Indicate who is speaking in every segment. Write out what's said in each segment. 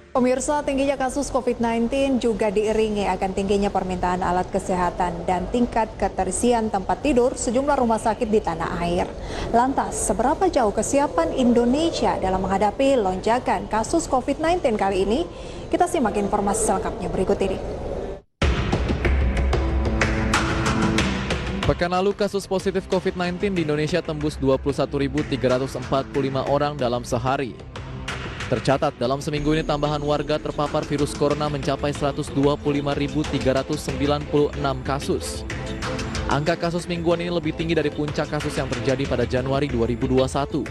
Speaker 1: Pemirsa, tingginya kasus COVID-19 juga diiringi akan tingginya permintaan alat kesehatan dan tingkat keterisian tempat tidur sejumlah rumah sakit di tanah air. Lantas, seberapa jauh kesiapan Indonesia dalam menghadapi lonjakan kasus COVID-19 kali ini? Kita simak informasi selengkapnya berikut ini.
Speaker 2: Pekan lalu kasus positif COVID-19 di Indonesia tembus 21.345 orang dalam sehari. Tercatat dalam seminggu ini tambahan warga terpapar virus corona mencapai 125.396 kasus. Angka kasus mingguan ini lebih tinggi dari puncak kasus yang terjadi pada Januari 2021.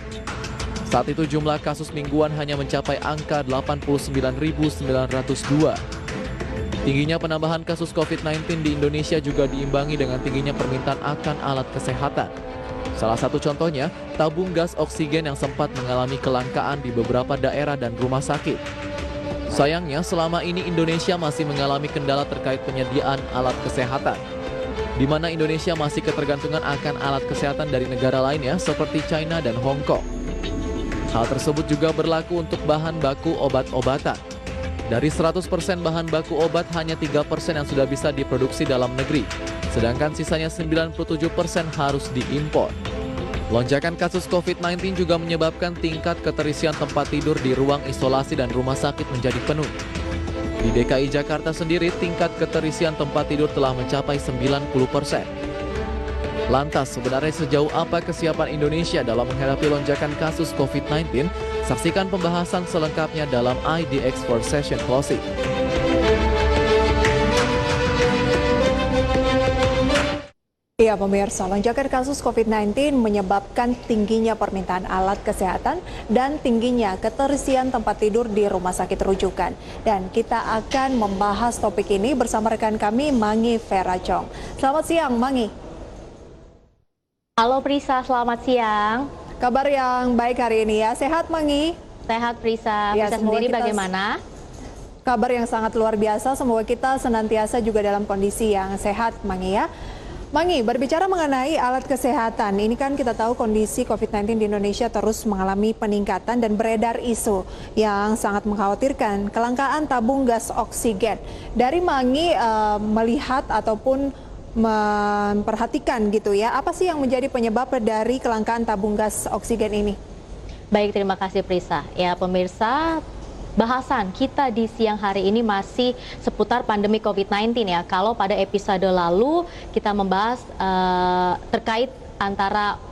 Speaker 2: Saat itu jumlah kasus mingguan hanya mencapai angka 89.902. Tingginya penambahan kasus COVID-19 di Indonesia juga diimbangi dengan tingginya permintaan akan alat kesehatan. Salah satu contohnya, tabung gas oksigen yang sempat mengalami kelangkaan di beberapa daerah dan rumah sakit. Sayangnya, selama ini Indonesia masih mengalami kendala terkait penyediaan alat kesehatan, di mana Indonesia masih ketergantungan akan alat kesehatan dari negara lainnya seperti China dan Hong Kong. Hal tersebut juga berlaku untuk bahan baku obat-obatan. Dari 100% bahan baku obat, hanya 3% yang sudah bisa diproduksi dalam negeri, sedangkan sisanya 97% harus diimpor. Lonjakan kasus COVID-19 juga menyebabkan tingkat keterisian tempat tidur di ruang isolasi dan rumah sakit menjadi penuh. Di DKI Jakarta sendiri, tingkat keterisian tempat tidur telah mencapai 90%. Lantas, sebenarnya sejauh apa kesiapan Indonesia dalam menghadapi lonjakan kasus COVID-19? Saksikan pembahasan selengkapnya dalam IDX for Session Closing.
Speaker 1: Ya pemirsa, lonjakan kasus COVID-19 menyebabkan tingginya permintaan alat kesehatan dan tingginya keterisian tempat tidur di rumah sakit rujukan. Dan kita akan membahas topik ini bersama rekan kami, Mangi Ferajong. Selamat siang, Mangi.
Speaker 3: Halo Prisa, selamat siang.
Speaker 1: Kabar yang baik hari ini ya, sehat Mangi?
Speaker 3: Sehat Prisa,
Speaker 1: Ya,
Speaker 3: Prisa sendiri bagaimana?
Speaker 1: Kabar yang sangat luar biasa, semoga kita senantiasa juga dalam kondisi yang sehat Mangi ya. Mangi, berbicara mengenai alat kesehatan, ini kan kita tahu kondisi COVID-19 di Indonesia terus mengalami peningkatan dan beredar isu yang sangat mengkhawatirkan kelangkaan tabung gas oksigen. Dari Mangi melihat ataupun memperhatikan gitu ya, apa sih yang menjadi penyebab dari kelangkaan tabung gas oksigen ini?
Speaker 3: Baik, terima kasih Prisa. Ya pemirsa, bahasan kita di siang hari ini masih seputar pandemi COVID-19 ya. Kalau pada episode lalu kita membahas terkait antara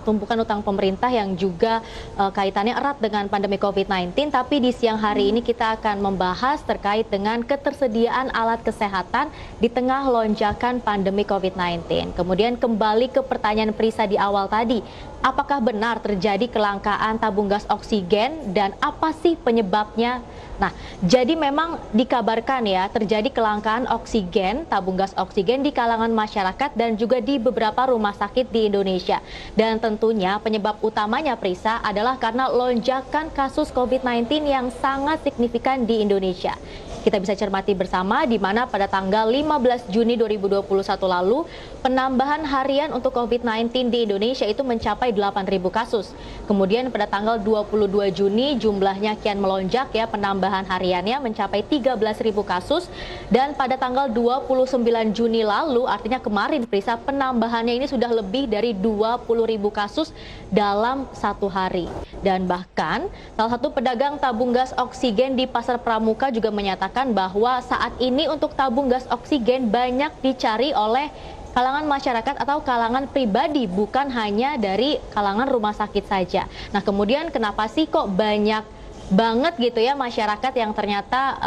Speaker 3: tumpukan utang pemerintah yang juga kaitannya erat dengan pandemi COVID-19. Tapi di siang hari ini kita akan membahas terkait dengan ketersediaan alat kesehatan di tengah lonjakan pandemi COVID-19. Kemudian kembali ke pertanyaan Prisa di awal tadi, apakah benar terjadi kelangkaan tabung gas oksigen dan apa sih penyebabnya? Nah, jadi memang dikabarkan ya terjadi kelangkaan oksigen, tabung gas oksigen di kalangan masyarakat dan juga di beberapa rumah sakit di Indonesia. Dan tentunya penyebab utamanya Prisa adalah karena lonjakan kasus COVID-19 yang sangat signifikan di Indonesia. Kita bisa cermati bersama di mana pada tanggal 15 Juni 2021 lalu penambahan harian untuk COVID-19 di Indonesia itu mencapai 8.000 kasus. Kemudian pada tanggal 22 Juni jumlahnya kian melonjak ya, penambahan hariannya mencapai 13.000 kasus, dan pada tanggal 29 Juni lalu artinya kemarin Prisa, penambahannya ini sudah lebih dari 20.000 kasus dalam satu hari. Dan bahkan salah satu pedagang tabung gas oksigen di Pasar Pramuka juga menyatakan bahwa saat ini untuk tabung gas oksigen banyak dicari oleh kalangan masyarakat atau kalangan pribadi, bukan hanya dari kalangan rumah sakit saja. Nah, kemudian kenapa sih kok banyak banget gitu ya masyarakat yang ternyata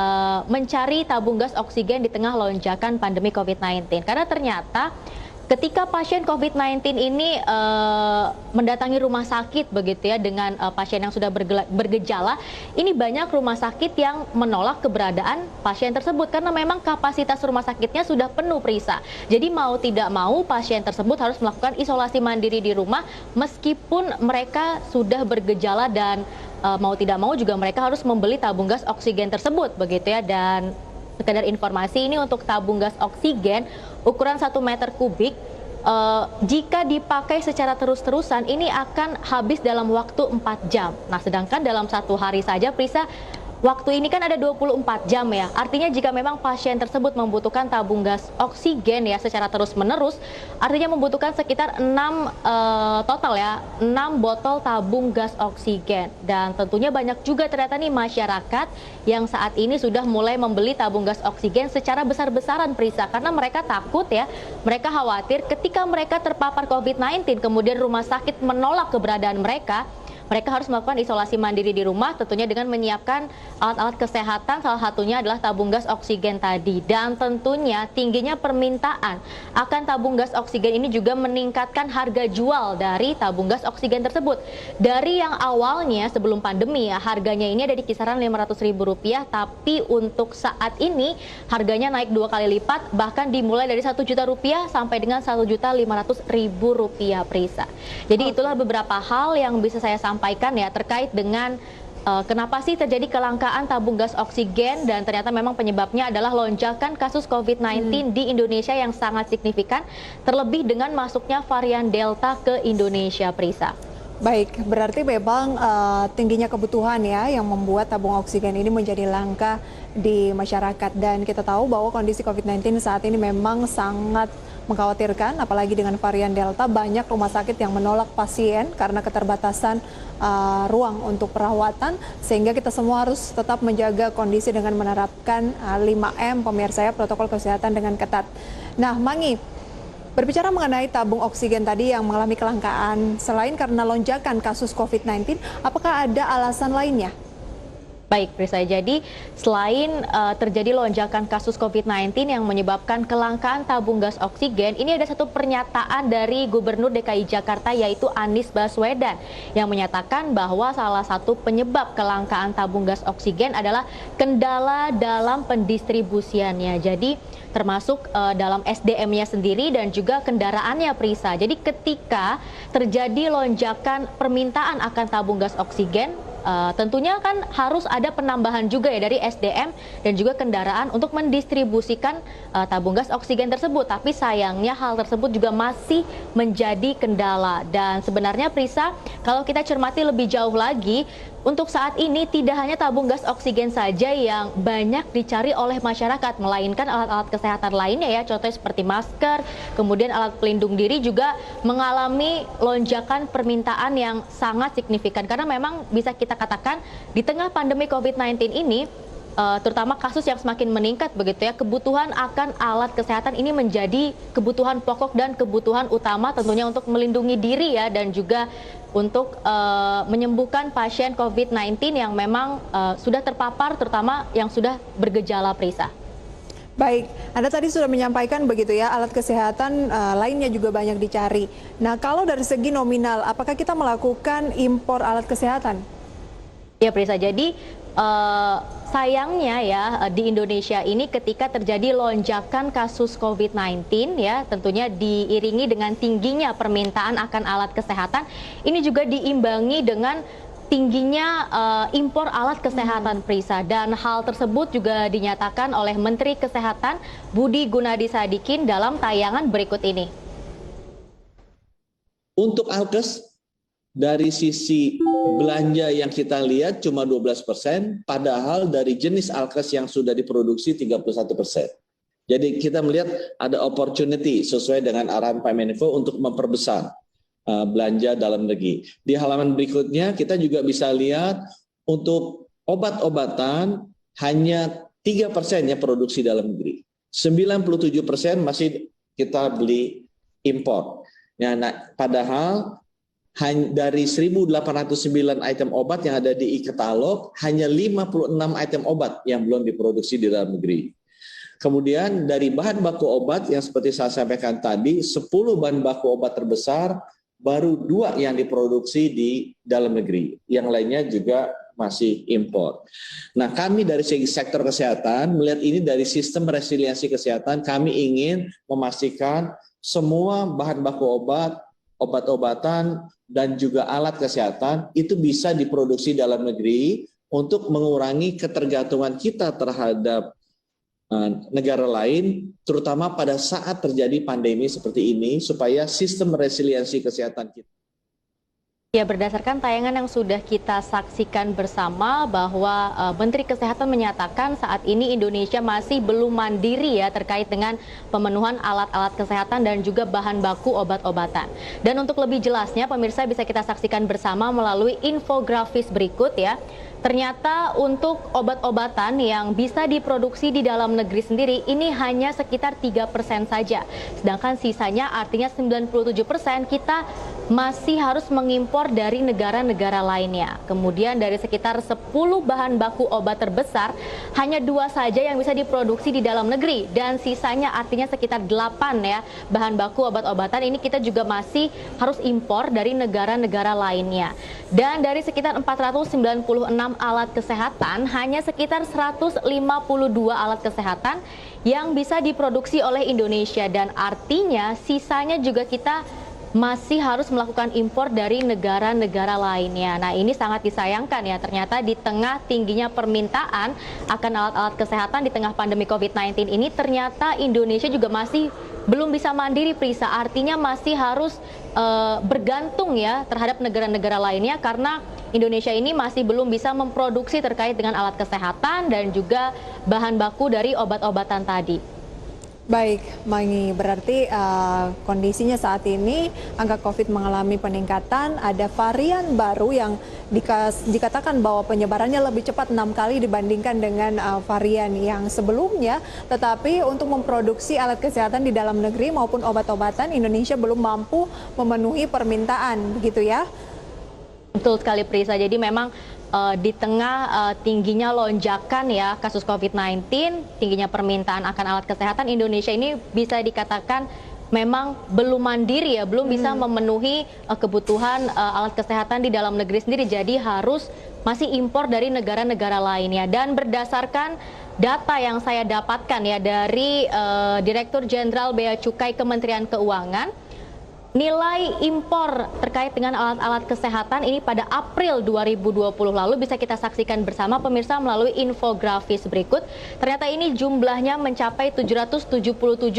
Speaker 3: mencari tabung gas oksigen di tengah lonjakan pandemi COVID-19? Karena ternyata ketika pasien COVID-19 ini mendatangi rumah sakit begitu ya dengan pasien yang sudah bergejala, ini banyak rumah sakit yang menolak keberadaan pasien tersebut karena memang kapasitas rumah sakitnya sudah penuh Prisa. Jadi mau tidak mau pasien tersebut harus melakukan isolasi mandiri di rumah meskipun mereka sudah bergejala, dan mau tidak mau juga mereka harus membeli tabung gas oksigen tersebut begitu ya. Dan sekedar informasi, ini untuk tabung gas oksigen ukuran 1 meter kubik, jika dipakai secara terus-terusan ini akan habis dalam waktu 4 jam. Nah, sedangkan dalam satu hari saja Prisa waktu ini kan ada 24 jam ya. Artinya jika memang pasien tersebut membutuhkan tabung gas oksigen ya secara terus-menerus, artinya membutuhkan sekitar 6 total ya, 6 botol tabung gas oksigen. Dan tentunya banyak juga ternyata nih masyarakat yang saat ini sudah mulai membeli tabung gas oksigen secara besar-besaran, Prisa, karena mereka takut ya, mereka khawatir ketika mereka terpapar COVID-19 kemudian rumah sakit menolak keberadaan mereka harus melakukan isolasi mandiri di rumah, tentunya dengan menyiapkan alat-alat kesehatan, salah satunya adalah tabung gas oksigen tadi. Dan tentunya tingginya permintaan akan tabung gas oksigen ini juga meningkatkan harga jual dari tabung gas oksigen tersebut. Dari yang awalnya sebelum pandemi ya, harganya ini ada di kisaran Rp500.000, tapi untuk saat ini harganya naik 2 kali lipat, bahkan dimulai dari Rp1 juta sampai dengan Rp1.500.000, Prisa. Jadi itulah beberapa hal yang bisa saya sampaikan ya terkait dengan kenapa sih terjadi kelangkaan tabung gas oksigen, dan ternyata memang penyebabnya adalah lonjakan kasus COVID-19 di Indonesia yang sangat signifikan, terlebih dengan masuknya varian Delta ke Indonesia, Prisa.
Speaker 1: Baik, berarti memang tingginya kebutuhan ya yang membuat tabung oksigen ini menjadi langka di masyarakat. Dan kita tahu bahwa kondisi COVID-19 saat ini memang sangat mengkhawatirkan, apalagi dengan varian Delta. Banyak rumah sakit yang menolak pasien karena keterbatasan ruang untuk perawatan, sehingga kita semua harus tetap menjaga kondisi dengan menerapkan 5M, pemirsa ya, protokol kesehatan dengan ketat. Nah, Mangi, berbicara mengenai tabung oksigen tadi yang mengalami kelangkaan, selain karena lonjakan kasus COVID-19, apakah ada alasan lainnya?
Speaker 3: Baik, Prisa. Jadi selain terjadi lonjakan kasus COVID-19 yang menyebabkan kelangkaan tabung gas oksigen, ini ada satu pernyataan dari Gubernur DKI Jakarta yaitu Anies Baswedan yang menyatakan bahwa salah satu penyebab kelangkaan tabung gas oksigen adalah kendala dalam pendistribusiannya. Jadi termasuk dalam SDM-nya sendiri dan juga kendaraannya, Prisa. Jadi ketika terjadi lonjakan permintaan akan tabung gas oksigen, tentunya kan harus ada penambahan juga ya dari SDM dan juga kendaraan untuk mendistribusikan tabung gas oksigen tersebut. Tapi sayangnya hal tersebut juga masih menjadi kendala. Dan sebenarnya, Prisa, kalau kita cermati lebih jauh lagi, untuk saat ini tidak hanya tabung gas oksigen saja yang banyak dicari oleh masyarakat, melainkan alat-alat kesehatan lainnya ya, contohnya seperti masker, kemudian alat pelindung diri juga mengalami lonjakan permintaan yang sangat signifikan. Karena memang bisa kita katakan di tengah pandemi COVID-19 ini, terutama kasus yang semakin meningkat begitu ya, kebutuhan akan alat kesehatan ini menjadi kebutuhan pokok dan kebutuhan utama tentunya untuk melindungi diri ya, dan juga untuk menyembuhkan pasien COVID-19 yang memang sudah terpapar, terutama yang sudah bergejala, Prisa.
Speaker 1: Baik, Anda tadi sudah menyampaikan begitu ya, alat kesehatan lainnya juga banyak dicari. Nah, kalau dari segi nominal, apakah kita melakukan impor alat kesehatan?
Speaker 3: Ya, Prisa, jadi sayangnya ya di Indonesia ini ketika terjadi lonjakan kasus COVID-19 ya, tentunya diiringi dengan tingginya permintaan akan alat kesehatan, ini juga diimbangi dengan tingginya impor alat kesehatan, Prisa. Dan hal tersebut juga dinyatakan oleh Menteri Kesehatan Budi Gunadi Sadikin dalam tayangan berikut ini.
Speaker 4: Untuk alkes, dari sisi belanja yang kita lihat cuma 12%, padahal dari jenis alkes yang sudah diproduksi 31%. Jadi kita melihat ada opportunity sesuai dengan arahan Pak Menko untuk memperbesar belanja dalam negeri. Di halaman berikutnya kita juga bisa lihat untuk obat-obatan hanya 3% ya produksi dalam negeri. 97% masih kita beli impor. Nah, padahal dari 1.809 item obat yang ada di e-katalog, hanya 56 item obat yang belum diproduksi di dalam negeri. Kemudian dari bahan baku obat yang seperti saya sampaikan tadi, 10 bahan baku obat terbesar, baru 2 yang diproduksi di dalam negeri. Yang lainnya juga masih impor. Nah, kami dari segi sektor kesehatan melihat ini dari sistem resiliensi kesehatan, kami ingin memastikan semua bahan baku obat, obat-obatan, dan juga alat kesehatan itu bisa diproduksi dalam negeri untuk mengurangi ketergantungan kita terhadap negara lain, terutama pada saat terjadi pandemi seperti ini, supaya sistem resiliensi kesehatan kita
Speaker 3: Ya, berdasarkan tayangan yang sudah kita saksikan bersama bahwa Menteri Kesehatan menyatakan saat ini Indonesia masih belum mandiri ya terkait dengan pemenuhan alat-alat kesehatan dan juga bahan baku obat-obatan. Dan untuk lebih jelasnya pemirsa bisa kita saksikan bersama melalui infografis berikut ya. Ternyata untuk obat-obatan yang bisa diproduksi di dalam negeri sendiri ini hanya sekitar 3% saja. Sedangkan sisanya artinya 97% kita masih harus mengimpor dari negara-negara lainnya. Kemudian dari sekitar 10 bahan baku obat terbesar, hanya 2 saja yang bisa diproduksi di dalam negeri. Dan sisanya artinya sekitar 8 ya bahan baku obat-obatan ini kita juga masih harus impor dari negara-negara lainnya. Dan dari sekitar 496 alat kesehatan, hanya sekitar 152 alat kesehatan yang bisa diproduksi oleh Indonesia. Dan artinya sisanya juga kita masih harus melakukan impor dari negara-negara lainnya. Nah, ini sangat disayangkan ya, ternyata di tengah tingginya permintaan akan alat-alat kesehatan di tengah pandemi COVID-19 ini, ternyata Indonesia juga masih belum bisa mandiri, Prisa. Artinya masih harus bergantung ya terhadap negara-negara lainnya karena Indonesia ini masih belum bisa memproduksi terkait dengan alat kesehatan dan juga bahan baku dari obat-obatan tadi.
Speaker 1: Baik, Mangi, berarti kondisinya saat ini angka COVID mengalami peningkatan, ada varian baru yang dikatakan bahwa penyebarannya lebih cepat 6 kali dibandingkan dengan varian yang sebelumnya, tetapi untuk memproduksi alat kesehatan di dalam negeri maupun obat-obatan, Indonesia belum mampu memenuhi permintaan, begitu ya?
Speaker 3: Betul sekali, Prisa. Jadi memang di tengah tingginya lonjakan ya kasus COVID-19, tingginya permintaan akan alat kesehatan, Indonesia ini bisa dikatakan memang belum mandiri ya, belum bisa memenuhi kebutuhan alat kesehatan di dalam negeri sendiri. Jadi harus masih impor dari negara-negara lainnya. Dan berdasarkan data yang saya dapatkan ya dari Direktur Jenderal Bea Cukai Kementerian Keuangan, nilai impor terkait dengan alat-alat kesehatan ini pada April 2020 lalu bisa kita saksikan bersama pemirsa melalui infografis berikut. Ternyata ini jumlahnya mencapai 777,5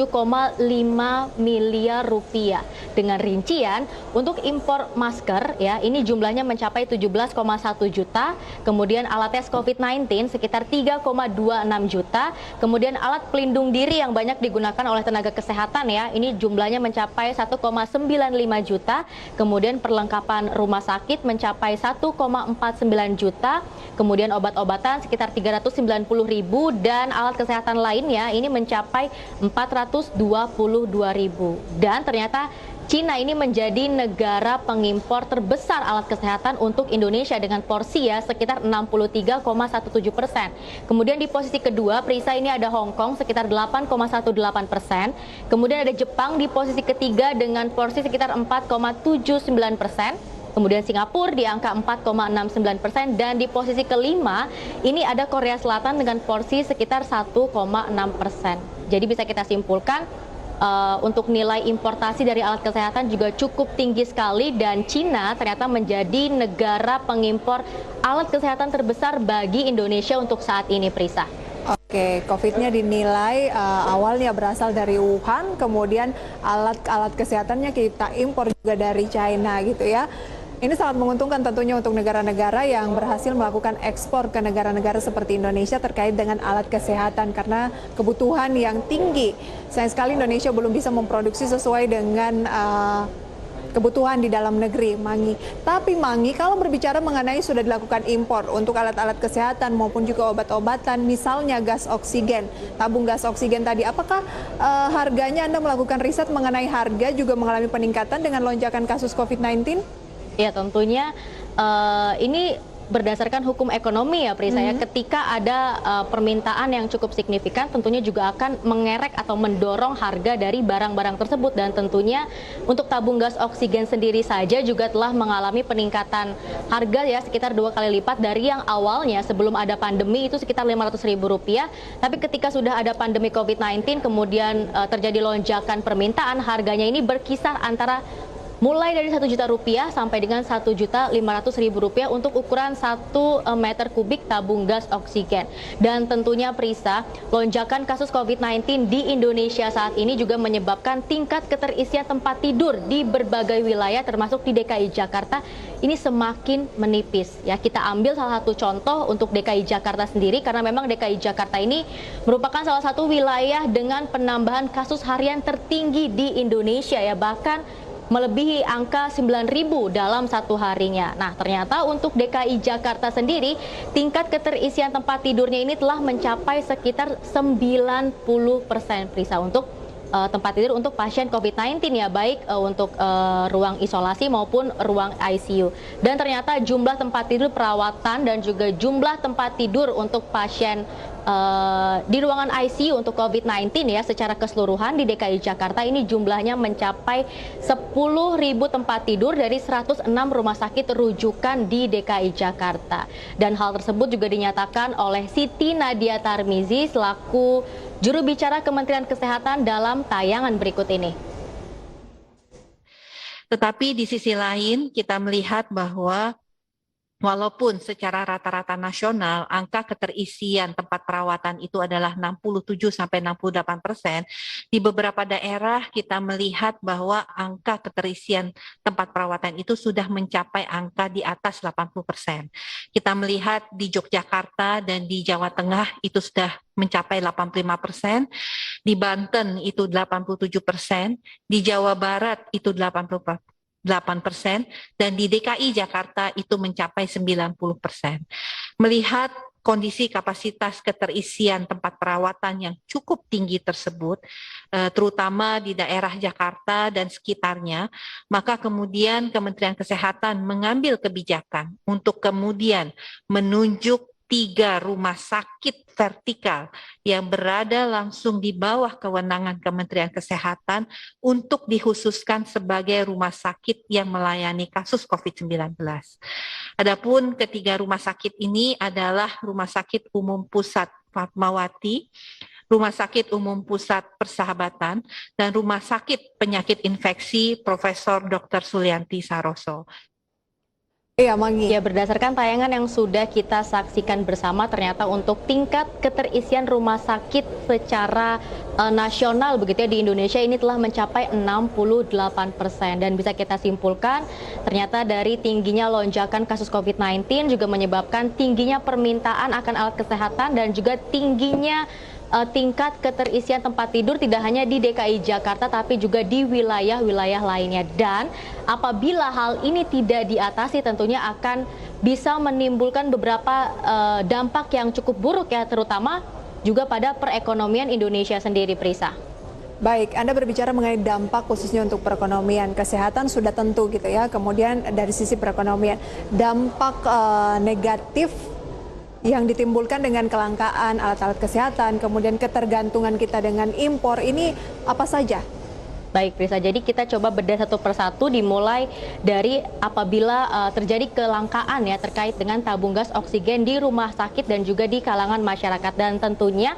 Speaker 3: miliar rupiah. Dengan rincian untuk impor masker ya ini jumlahnya mencapai 17,1 juta. Kemudian alat tes COVID-19 sekitar 3,26 juta. Kemudian alat pelindung diri yang banyak digunakan oleh tenaga kesehatan ya ini jumlahnya mencapai 1,95 juta, kemudian perlengkapan rumah sakit mencapai 1,49 juta, kemudian obat-obatan sekitar 390.000 dan alat kesehatan lainnya ini mencapai 422.000. Dan ternyata Cina ini menjadi negara pengimpor terbesar alat kesehatan untuk Indonesia dengan porsi ya sekitar 63,17%. Kemudian di posisi kedua, Prisa, ini ada Hong Kong sekitar 8,18%. Kemudian ada Jepang di posisi ketiga dengan porsi sekitar 4,79%. Kemudian Singapura di angka 4,69% dan di posisi kelima ini ada Korea Selatan dengan porsi sekitar 1,6%. Jadi bisa kita simpulkan untuk nilai importasi dari alat kesehatan juga cukup tinggi sekali dan Cina ternyata menjadi negara pengimpor alat kesehatan terbesar bagi Indonesia untuk saat ini, Prisa.
Speaker 1: Oke, COVID-nya dinilai awalnya berasal dari Wuhan, kemudian alat-alat kesehatannya kita impor juga dari China gitu ya. Ini sangat menguntungkan tentunya untuk negara-negara yang berhasil melakukan ekspor ke negara-negara seperti Indonesia terkait dengan alat kesehatan karena kebutuhan yang tinggi. Sayang sekali Indonesia belum bisa memproduksi sesuai dengan kebutuhan di dalam negeri, Mangi. Tapi Mangi, kalau berbicara mengenai sudah dilakukan impor untuk alat-alat kesehatan maupun juga obat-obatan, misalnya gas oksigen, tabung gas oksigen tadi, apakah harganya Anda melakukan riset mengenai harga juga mengalami peningkatan dengan lonjakan kasus COVID-19?
Speaker 3: Ya tentunya ini berdasarkan hukum ekonomi ya Prisa ya, ketika ada permintaan yang cukup signifikan tentunya juga akan mengerek atau mendorong harga dari barang-barang tersebut dan tentunya untuk tabung gas oksigen sendiri saja juga telah mengalami peningkatan harga ya sekitar 2 kali lipat dari yang awalnya sebelum ada pandemi itu sekitar Rp500.000, tapi ketika sudah ada pandemi COVID-19 kemudian terjadi lonjakan permintaan harganya ini berkisar antara mulai dari Rp1 juta sampai dengan Rp1.500.000 untuk ukuran 1 meter kubik tabung gas oksigen. Dan tentunya Prisa, lonjakan kasus COVID-19 di Indonesia saat ini juga menyebabkan tingkat keterisian tempat tidur di berbagai wilayah termasuk di DKI Jakarta ini semakin menipis. Ya, kita ambil salah satu contoh untuk DKI Jakarta sendiri karena memang DKI Jakarta ini merupakan salah satu wilayah dengan penambahan kasus harian tertinggi di Indonesia ya, bahkan melebihi angka 9.000 dalam satu harinya. Nah, ternyata untuk DKI Jakarta sendiri, tingkat keterisian tempat tidurnya ini telah mencapai sekitar 90% Prisa untuk tempat tidur untuk pasien COVID-19 ya, baik untuk ruang isolasi maupun ruang ICU. Dan ternyata jumlah tempat tidur perawatan dan juga jumlah tempat tidur untuk pasien di ruangan ICU untuk COVID-19 ya secara keseluruhan di DKI Jakarta ini jumlahnya mencapai 10.000 tempat tidur dari 106 rumah sakit rujukan di DKI Jakarta. Dan hal tersebut juga dinyatakan oleh Siti Nadia Tarmizi selaku juru bicara Kementerian Kesehatan dalam tayangan berikut ini.
Speaker 5: Tetapi di sisi lain kita melihat bahwa walaupun secara rata-rata nasional angka keterisian tempat perawatan itu adalah 67-68%, di beberapa daerah kita melihat bahwa angka keterisian tempat perawatan itu sudah mencapai angka di atas 80%. Kita melihat di Yogyakarta dan di Jawa Tengah itu sudah mencapai 85%, di Banten itu 87%, di Jawa Barat itu 8%, dan di DKI Jakarta itu mencapai 90%. Melihat kondisi kapasitas keterisian tempat perawatan yang cukup tinggi tersebut, terutama di daerah Jakarta dan sekitarnya, maka kemudian Kementerian Kesehatan mengambil kebijakan untuk kemudian menunjuk 3 rumah sakit vertikal yang berada langsung di bawah kewenangan Kementerian Kesehatan untuk dikhususkan sebagai rumah sakit yang melayani kasus COVID-19. Adapun ketiga rumah sakit ini adalah Rumah Sakit Umum Pusat Fatmawati, Rumah Sakit Umum Pusat Persahabatan, dan Rumah Sakit Penyakit Infeksi Profesor Dr. Sulianti Saroso.
Speaker 1: Iya, Mangi.
Speaker 3: Ya, berdasarkan tayangan yang sudah kita saksikan bersama, ternyata untuk tingkat keterisian rumah sakit secara nasional begitu ya di Indonesia ini telah mencapai 68%. Dan bisa kita simpulkan, ternyata dari tingginya lonjakan kasus COVID-19 juga menyebabkan tingginya permintaan akan alat kesehatan dan juga tingginya tingkat keterisian tempat tidur tidak hanya di DKI Jakarta tapi juga di wilayah-wilayah lainnya. Dan apabila hal ini tidak diatasi tentunya akan bisa menimbulkan beberapa dampak yang cukup buruk ya, terutama juga pada perekonomian Indonesia sendiri, Prisa.
Speaker 1: Baik, Anda berbicara mengenai dampak khususnya untuk perekonomian. Kesehatan sudah tentu gitu ya, kemudian dari sisi perekonomian, dampak negatif yang ditimbulkan dengan kelangkaan alat-alat kesehatan, kemudian ketergantungan kita dengan impor, ini apa saja?
Speaker 3: Baik, Prisa. Jadi kita coba bedah satu persatu, dimulai dari apabila terjadi kelangkaan ya terkait dengan tabung gas oksigen di rumah sakit dan juga di kalangan masyarakat. Dan tentunya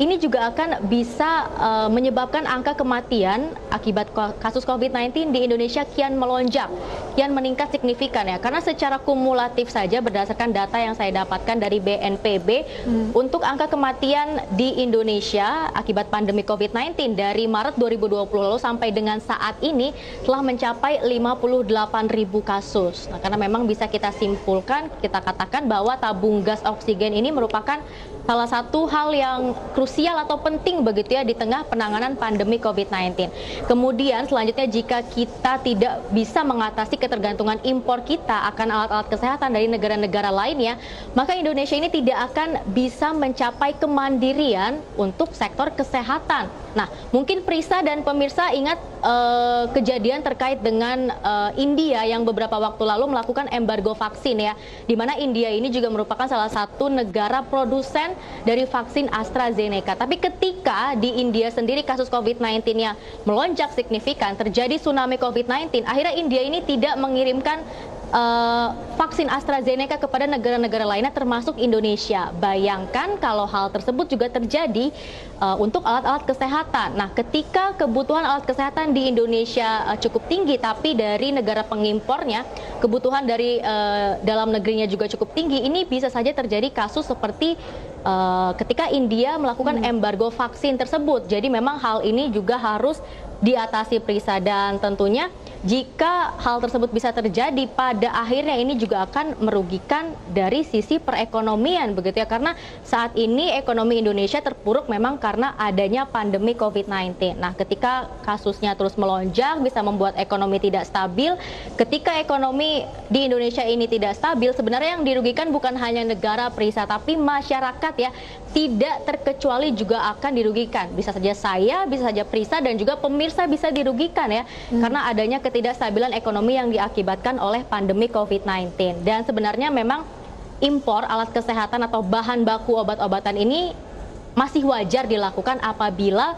Speaker 3: ini juga akan bisa menyebabkan angka kematian akibat kasus COVID-19 di Indonesia kian melonjak, kian meningkat signifikan ya. Karena secara kumulatif saja berdasarkan data yang saya dapatkan dari BNPB, untuk angka kematian di Indonesia akibat pandemi COVID-19 dari Maret 2020 lalu sampai dengan saat ini telah mencapai 58.000 kasus. Nah, karena memang bisa kita simpulkan, kita katakan bahwa tabung gas oksigen ini merupakan salah satu hal yang krusial atau penting begitu ya di tengah penanganan pandemi COVID-19. Kemudian selanjutnya jika kita tidak bisa mengatasi ketergantungan impor kita akan alat-alat kesehatan dari negara-negara lainnya, maka Indonesia ini tidak akan bisa mencapai kemandirian untuk sektor kesehatan. Nah, mungkin Prisa dan pemirsa ingat kejadian terkait dengan India yang beberapa waktu lalu melakukan embargo vaksin ya, di mana India ini juga merupakan salah satu negara produsen dari vaksin AstraZeneca. Tapi ketika di India sendiri kasus COVID-19-nya melonjak signifikan, terjadi tsunami COVID-19, akhirnya India ini tidak mengirimkan vaksin AstraZeneca kepada negara-negara lainnya termasuk Indonesia. Bayangkan kalau hal tersebut juga terjadi untuk alat-alat kesehatan. Nah, ketika kebutuhan alat kesehatan di Indonesia cukup tinggi, tapi dari negara pengimpornya kebutuhan dari dalam negerinya juga cukup tinggi, ini bisa saja terjadi kasus seperti ketika India melakukan embargo vaksin tersebut. Jadi memang hal ini juga harus diatasi, Prisa, dan tentunya jika hal tersebut bisa terjadi, pada akhirnya ini juga akan merugikan dari sisi perekonomian, begitu ya, karena saat ini ekonomi Indonesia terpuruk memang karena adanya pandemi COVID-19. Nah, ketika kasusnya terus melonjak bisa membuat ekonomi tidak stabil. Ketika ekonomi di Indonesia ini tidak stabil, sebenarnya yang dirugikan bukan hanya negara, Prisa, tapi masyarakat ya, tidak terkecuali juga akan dirugikan. Bisa saja saya, bisa saja Prisa, dan juga pemirsa bisa dirugikan ya, karena adanya ketidakstabilan ekonomi yang diakibatkan oleh pandemi COVID-19. Dan sebenarnya memang impor alat kesehatan atau bahan baku obat-obatan ini masih wajar dilakukan apabila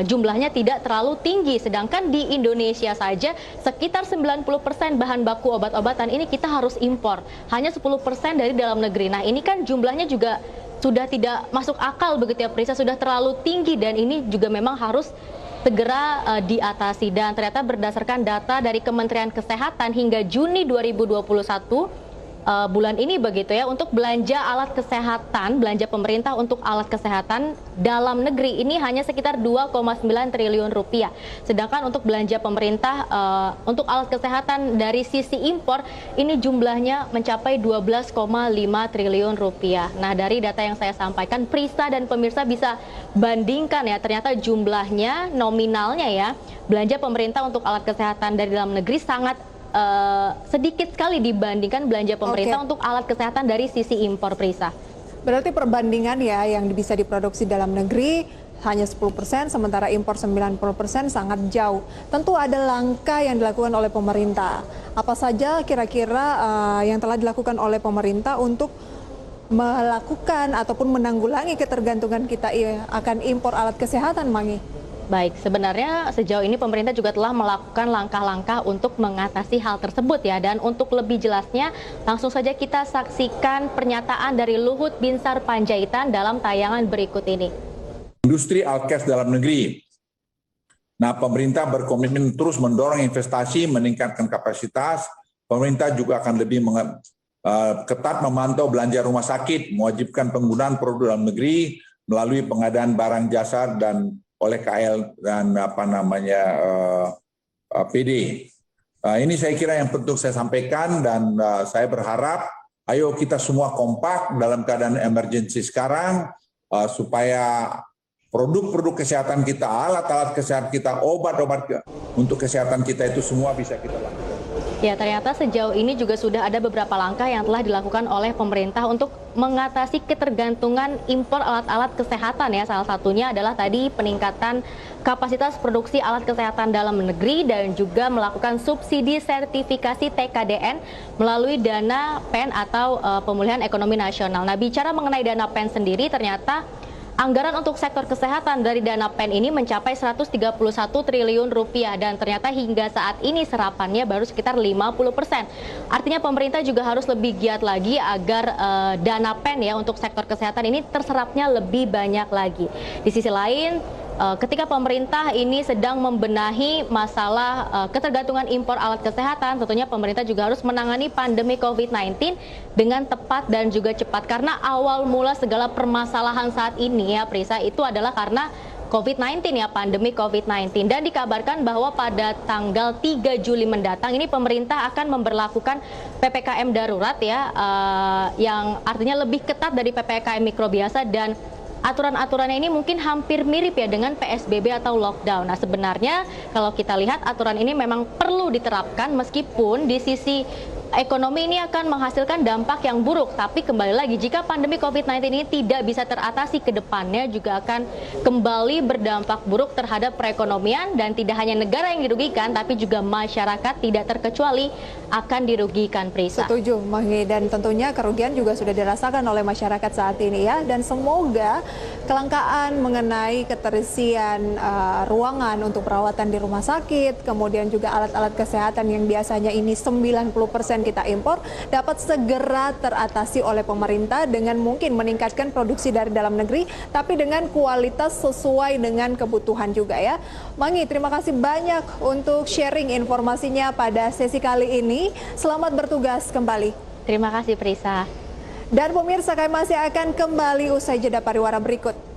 Speaker 3: jumlahnya tidak terlalu tinggi. Sedangkan di Indonesia saja sekitar 90% bahan baku obat-obatan ini kita harus impor. Hanya 10% dari dalam negeri. Nah, ini kan jumlahnya juga sudah tidak masuk akal, begitu ya, Prisa, sudah terlalu tinggi, dan ini juga memang harus segera diatasi. Dan ternyata berdasarkan data dari Kementerian Kesehatan hingga Juni 2021 bulan ini, begitu ya, untuk belanja alat kesehatan, belanja pemerintah untuk alat kesehatan dalam negeri ini hanya sekitar 2,9 triliun rupiah. Sedangkan untuk belanja pemerintah untuk alat kesehatan dari sisi impor ini jumlahnya mencapai 12,5 triliun rupiah. Nah, dari data yang saya sampaikan, Prisa dan pemirsa bisa bandingkan ya, ternyata jumlahnya nominalnya ya, belanja pemerintah untuk alat kesehatan dari dalam negeri sangat sedikit sekali dibandingkan belanja pemerintah untuk alat kesehatan dari sisi impor, Prisa.
Speaker 1: Berarti perbandingan ya, yang bisa diproduksi dalam negeri hanya 10%, sementara impor 90%, sangat jauh. Tentu ada langkah yang dilakukan oleh pemerintah. Apa saja kira-kira yang telah dilakukan oleh pemerintah untuk melakukan ataupun menanggulangi ketergantungan kita akan impor alat kesehatan, Mangi?
Speaker 3: Baik, sebenarnya sejauh ini pemerintah juga telah melakukan langkah-langkah untuk mengatasi hal tersebut ya. Dan untuk lebih jelasnya, langsung saja kita saksikan pernyataan dari Luhut Binsar Panjaitan dalam tayangan berikut ini.
Speaker 6: Industri alkes dalam negeri. Nah, pemerintah berkomitmen terus mendorong investasi, meningkatkan kapasitas. Pemerintah juga akan lebih ketat memantau belanja rumah sakit, mewajibkan penggunaan produk dalam negeri melalui pengadaan barang jasa dan oleh KL dan PD. Ini saya kira yang penting saya sampaikan, dan saya berharap ayo kita semua kompak dalam keadaan emergensi sekarang supaya produk-produk kesehatan kita, alat-alat kesehatan kita, obat-obat untuk kesehatan kita itu semua bisa kita lakukan.
Speaker 3: Ya, ternyata sejauh ini juga sudah ada beberapa langkah yang telah dilakukan oleh pemerintah untuk mengatasi ketergantungan impor alat-alat kesehatan ya. Salah satunya adalah tadi peningkatan kapasitas produksi alat kesehatan dalam negeri dan juga melakukan subsidi sertifikasi TKDN melalui dana PEN atau Pemulihan Ekonomi Nasional. Nah, bicara mengenai dana PEN sendiri, ternyata anggaran untuk sektor kesehatan dari dana PEN ini mencapai 131 triliun rupiah, dan ternyata hingga saat ini serapannya baru sekitar 50%. Artinya pemerintah juga harus lebih giat lagi agar dana PEN ya untuk sektor kesehatan ini terserapnya lebih banyak lagi. Di sisi lain, ketika pemerintah ini sedang membenahi masalah ketergantungan impor alat kesehatan, tentunya pemerintah juga harus menangani pandemi COVID-19 dengan tepat dan juga cepat. Karena awal mula segala permasalahan saat ini ya, Prisa, itu adalah karena COVID-19 ya, pandemi COVID-19. Dan dikabarkan bahwa pada tanggal 3 Juli mendatang ini pemerintah akan memberlakukan PPKM darurat ya, yang artinya lebih ketat dari PPKM mikro biasa, dan aturan-aturannya ini mungkin hampir mirip ya dengan PSBB atau lockdown. Nah, sebenarnya kalau kita lihat aturan ini memang perlu diterapkan meskipun di sisi ekonomi ini akan menghasilkan dampak yang buruk. Tapi kembali lagi, jika pandemi COVID-19 ini tidak bisa teratasi ke depannya, juga akan kembali berdampak buruk terhadap perekonomian, dan tidak hanya negara yang dirugikan, tapi juga masyarakat tidak terkecuali akan dirugikan, Prisa.
Speaker 1: Setuju, Mangi, dan tentunya kerugian juga sudah dirasakan oleh masyarakat saat ini ya, dan semoga kelangkaan mengenai keterisian ruangan untuk perawatan di rumah sakit, kemudian juga alat-alat kesehatan yang biasanya ini 90% kita impor dapat segera teratasi oleh pemerintah dengan mungkin meningkatkan produksi dari dalam negeri, tapi dengan kualitas sesuai dengan kebutuhan juga ya. Mangi, terima kasih banyak untuk sharing informasinya pada sesi kali ini. Selamat bertugas kembali.
Speaker 3: Terima kasih Prisa.
Speaker 1: Dan pemirsa, kami masih akan kembali usai jeda pariwara berikut.